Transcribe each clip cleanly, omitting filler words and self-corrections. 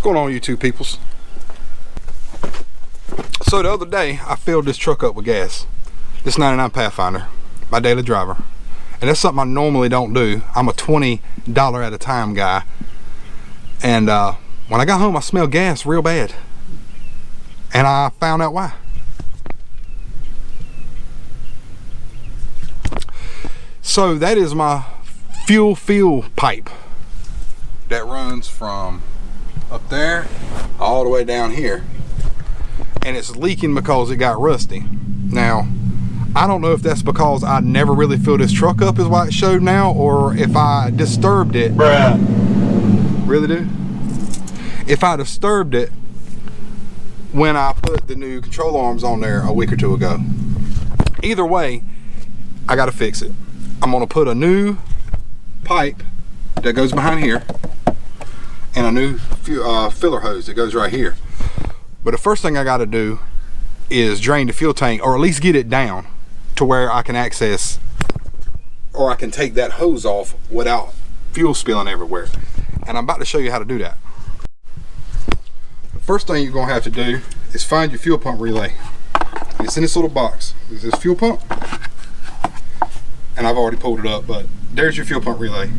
going on, YouTube peoples? So the other day I filled this truck up with gas, this 99 Pathfinder, my daily driver, and that's something I normally don't do. I'm a $20 at a time guy, and when I got home I smelled gas real bad, and I found out why. So that is my fuel pipe that runs from up there all the way down here, and it's leaking because it got rusty. Now I don't know if that's because I never really filled this truck up is why it showed now, or if I disturbed it. Bruh. Really, dude? If I disturbed it when I put the new control arms on there a week or two ago. Either way, I gotta fix it. I'm gonna put a new pipe that goes behind here and a new filler hose that goes right here. But the first thing I gotta do is drain the fuel tank, or at least get it down to where I can access, or I can take that hose off without fuel spilling everywhere. And I'm about to show you how to do that. The first thing you're gonna have to do is find your fuel pump relay. It's in this little box. Is this fuel pump? And I've already pulled it up, but there's your fuel pump relay.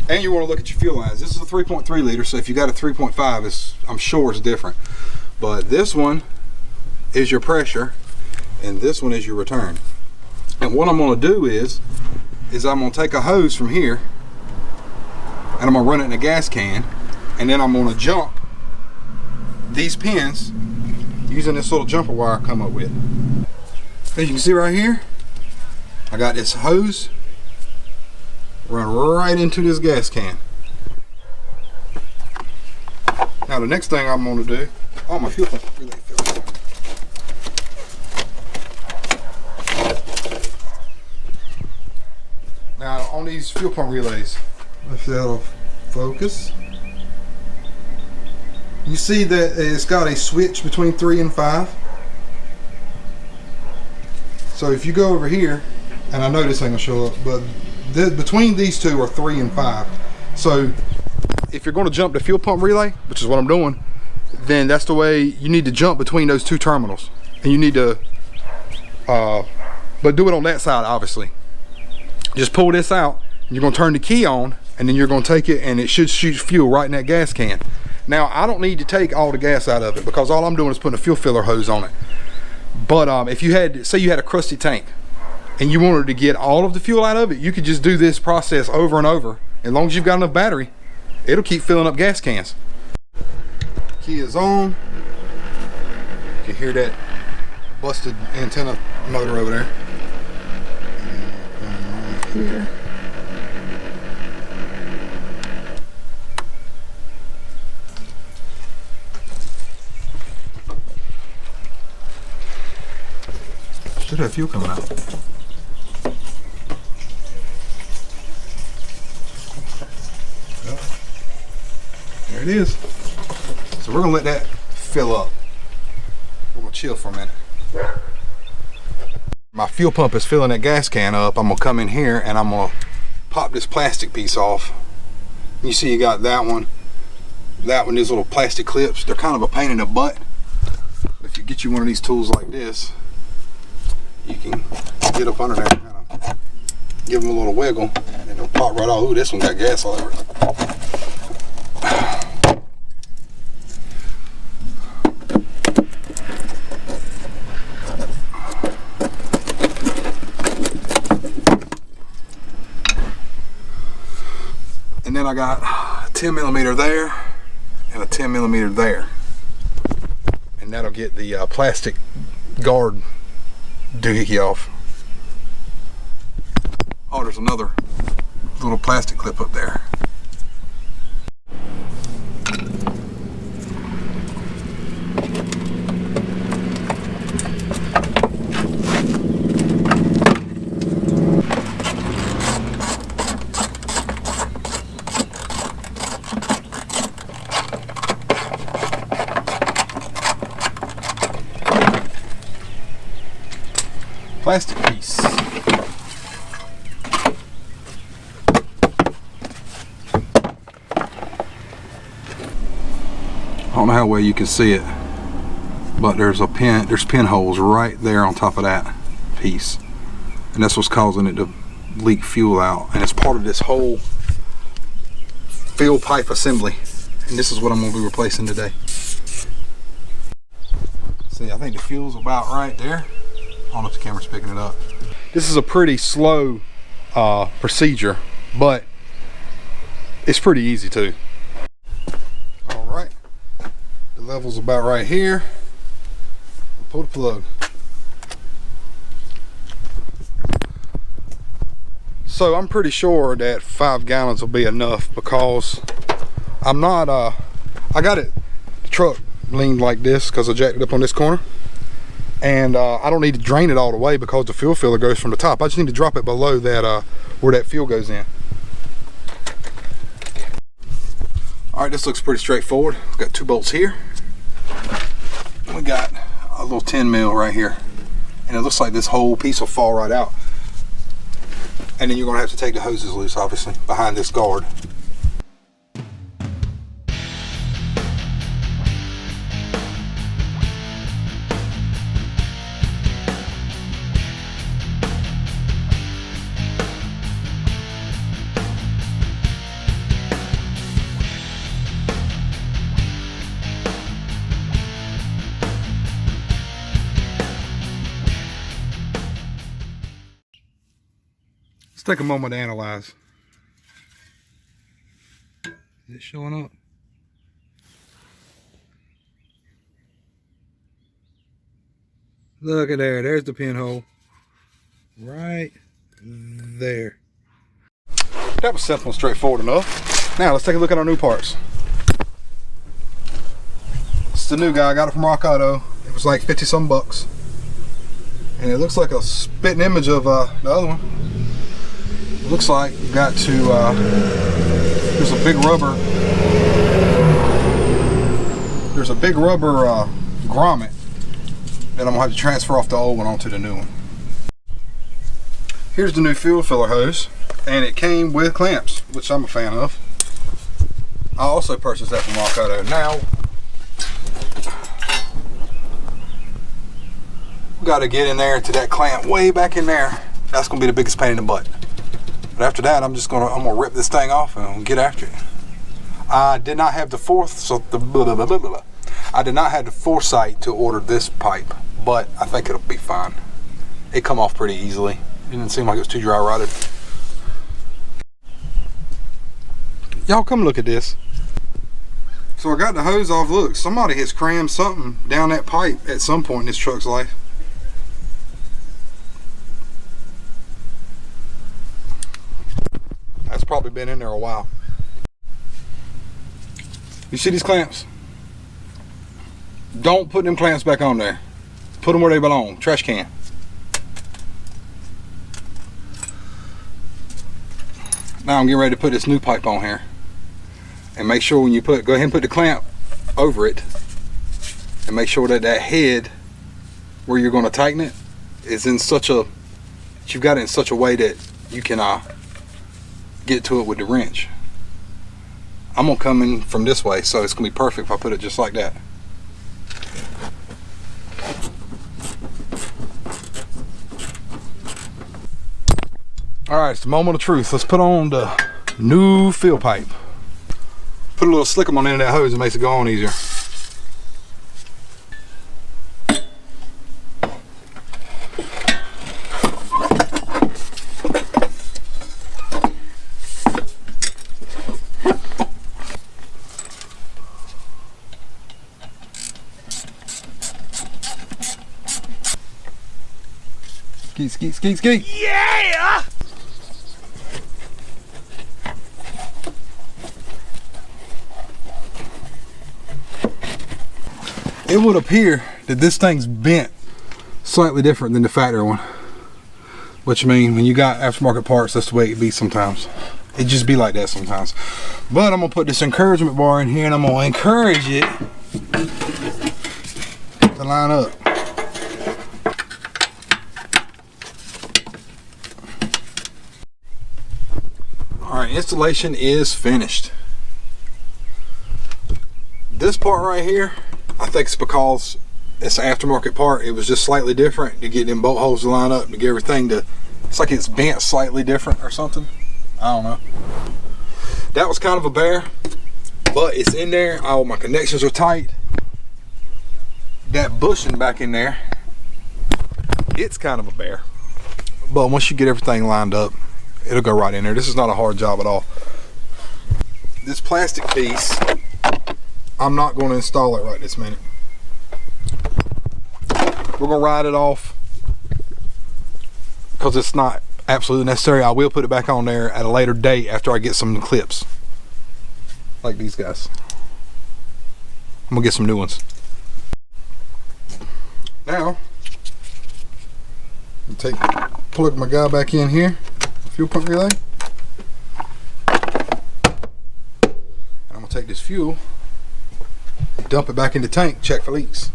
And you want to look at your fuel lines. This is a 3.3 liter, so if you got a 3.5, I'm sure it's different. But this one is your pressure, and this one is your return. And what I'm going to do is I'm going to take a hose from here, and I'm going to run it in a gas can, and then I'm going to jump these pins using this little jumper wire I come up with. As you can see right here, I got this hose run right into this gas can. Now the next thing I'm going to do, oh, my fuel pump relay filled up. Now on these fuel pump relays, if that'll focus, you see that it's got a switch between 3 and 5. So if you go over here, and I know this ain't gonna show up, but between these two are 3 and 5. So if you're going to jump the fuel pump relay, which is what I'm doing, then that's the way you need to jump between those two terminals. And you need to, but do it on that side, obviously. Just pull this out, and you're going to turn the key on, and then you're going to take it, and it should shoot fuel right in that gas can. Now I don't need to take all the gas out of it, because all I'm doing is putting a fuel filler hose on it. But if you had, say you had a crusty tank, and you wanted to get all of the fuel out of it, you could just do this process over and over. As long as you've got enough battery, it'll keep filling up gas cans. Key is on. You can hear that busted antenna motor over there. Here. Should have fuel coming out. There it is. So we're gonna let that fill up. We're gonna chill for a minute. My fuel pump is filling that gas can up. I'm gonna come in here and I'm gonna pop this plastic piece off. You see you got that one, these little plastic clips. They're kind of a pain in the butt. If you get you one of these tools like this, you can get up under there and kind of give them a little wiggle, and it'll pop right off. Ooh, this one got gas all over it. And then I got a 10 millimeter there and a 10 millimeter there, and that'll get the plastic guard doohickey off. Oh, there's another little plastic clip up there. Plastic piece. I don't know how well you can see it, but there's pinholes right there on top of that piece, and that's what's causing it to leak fuel out, and it's part of this whole fuel pipe assembly, and this is what I'm going to be replacing today. See, I think the fuel's about right there. I don't know if the camera's picking it up. This is a pretty slow procedure, but it's pretty easy too. All right, the level's about right here. Pull the plug. So I'm pretty sure that 5 gallons will be enough, because I'm not I got it, the truck leaned like this because I jacked it up on this corner, and I don't need to drain it all the way because the fuel filler goes from the top. I just need to drop it below that where that fuel goes in. All right, this looks pretty straightforward. We've got 2 bolts here. We got a little 10 mil right here, and it looks like this whole piece will fall right out. And then you're going to have to take the hoses loose, obviously, behind this guard. Let's take a moment to analyze. Is it showing up? Look at there, there's the pinhole. Right there. That was simple and straightforward enough. Now let's take a look at our new parts. It's the new guy, I got it from Rock Auto. It was like 50 some bucks. And it looks like a spitting image of the other one. It looks like you've got to, there's a big rubber grommet that I'm going to have to transfer off the old one onto the new one. Here's the new fuel filler hose, and it came with clamps, which I'm a fan of. I also purchased that from Rock Auto. Now, we got to get in there to that clamp way back in there. That's going to be the biggest pain in the butt. But after that, I'm gonna rip this thing off and get after it. I did not have the foresight to order this pipe, but I think it'll be fine. It come off pretty easily. It didn't seem like it was too dry rotted. Y'all come look at this. So I got the hose off. Look, somebody has crammed something down that pipe at some point in this truck's life. That's probably been in there a while. You see these clamps? Don't put them clamps back on there. Put them where they belong. Trash can. Now I'm getting ready to put this new pipe on here. And make sure when you go ahead and put the clamp over it, and make sure that that head where you're going to tighten it is in such a, you've got it in such a way that you can get to it with the wrench. I'm gonna come in from this way, so it's gonna be perfect if I put it just like that. Alright, it's the moment of truth. Let's put on the new fill pipe. Put a little slickum on the end of that hose, and makes it go on easier. Skeet, skeet, skeet. Yeah! It would appear that this thing's bent slightly different than the factory one. Which means when you got aftermarket parts, that's the way it be sometimes. It just be like that sometimes. But I'm gonna put this encouragement bar in here, and I'm gonna encourage it to line up. Alright, installation is finished. This part right here, I think it's because it's an aftermarket part. It was just slightly different to get them bolt holes to line up, to get everything to, it's like it's bent slightly different or something. I don't know. That was kind of a bear, but it's in there. All my connections are tight. That bushing back in there, it's kind of a bear. But once you get everything lined up, it'll go right in there. This is not a hard job at all. This plastic piece, I'm not going to install it right this minute. We're going to ride it off because it's not absolutely necessary. I will put it back on there at a later date after I get some clips like these guys. I'm gonna get some new ones. Now plug my guy back in here, fuel pump relay, and I'm gonna take this fuel, dump it back in the tank, check for leaks.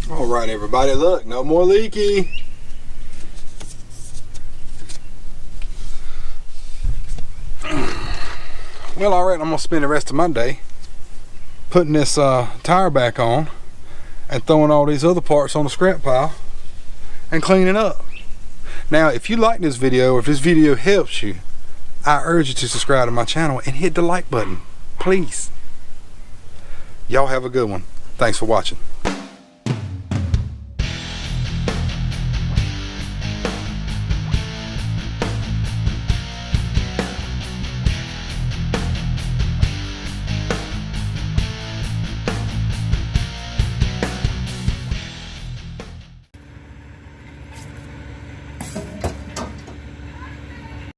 All right, everybody, look, no more leaky. Well, all right, I'm gonna spend the rest of my day putting this tire back on and throwing all these other parts on the scrap pile and cleaning up. Now, if you like this video, or if this video helps you, I urge you to subscribe to my channel and hit the like button, please. Y'all have a good one. Thanks for watching.